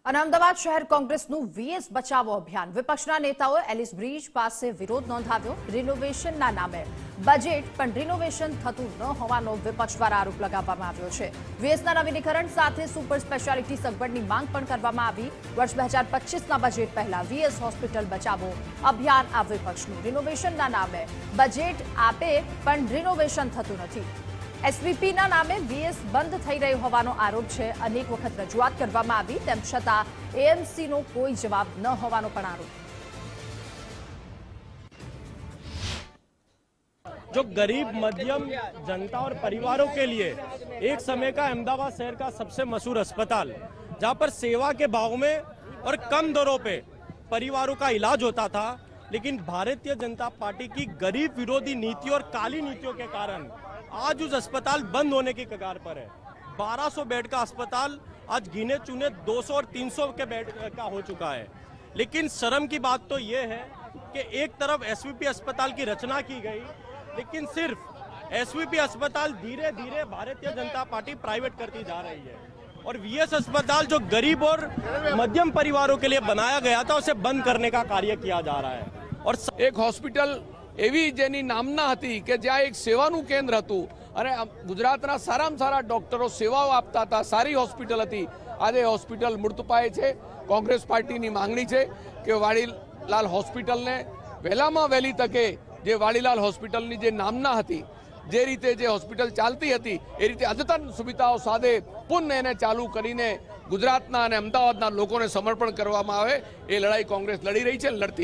અને અમદાવાદ શહેર કોંગ્રેસનું વીએસ બચાવો અભિયાન વિપક્ષના નેતાઓએ એલિસ બ્રિજ પાસે વિરોધ નોંધાવ્યો। રિનોવેશનના નામે બજેટ પણ રિનોવેશન થતું ન હોવાનો વિપક્ષ દ્વારા આરોપ લગાવવામાં આવ્યો છે। વીએસના નવીનીકરણ સાથે સુપર સ્પેશિયાલિટી સગવડની માંગ પણ કરવામાં આવી। વર્ષ 2025ના બજેટ પહેલા વીએસ હોસ્પિટલ બચાવો અભિયાન આ વિપક્ષનું રિનોવેશનના નામે બજેટ આપે પણ રિનોવેશન થતું નથી। એસવીપીના નામે વીએસ બંધ થઈ રહ્યો હોવાનો આરોપ છે। અનેક વખત રજૂઆત કરવામાં આવી તેમ છતાં એએમસીનો કોઈ જવાબ ન હોવાનો પણ આરોપ। जो गरीब मध्यम जनता और परिवारों के लिए एक समय का अहमदाबाद शहर का सबसे मशहूर अस्पताल, जहां पर सेवा के भाव में और कम दरों पे परिवारों का इलाज होता था, लेकिन भारतीय जनता पार्टी की गरीब विरोधी नीतियों और काली नीतियों के कारण आज उस अस्पताल बंद होने की कगार पर है। 1200 बेड का अस्पताल आज गिने चुने 200 और 300 के बेड का हो चुका है। लेकिन शर्म की बात तो ये है कि एक तरफ एसवीपी अस्पताल की रचना की गई, लेकिन सिर्फ एसवीपी अस्पताल धीरे धीरे भारतीय जनता पार्टी प्राइवेट करती जा रही है और वीएस अस्पताल जो गरीब और मध्यम परिवारों के लिए बनाया गया था उसे बंद करने का कार्य किया जा रहा है। और एक हॉस्पिटल एवी जेनी नामना हती के ज्यां एक सेवानुं केंद्र हतुं अने गुजरातना सारामां सारा डॉक्टरो सेवाओ आपता हता, सारी हॉस्पिटल हती। आजे हॉस्पिटल मृतपाये छे। कोंग्रेस पार्टीनी मांगणी छे के वाड़ीलाल हॉस्पिटलने वहेलामां वहेली तके जे वाड़ीलाल हॉस्पिटलनी जे नामना हती, जे रीते जे हॉस्पिटल चालती हती ए रीते अद्यतन सुविधाओं साथे पुनः एने चालू करीने गुजरातना अने अमदावादना लोकोने समर्पण करवामां आवे। ए लड़ाई कोंग्रेस लड़ी रही छे, लड़ती रहे।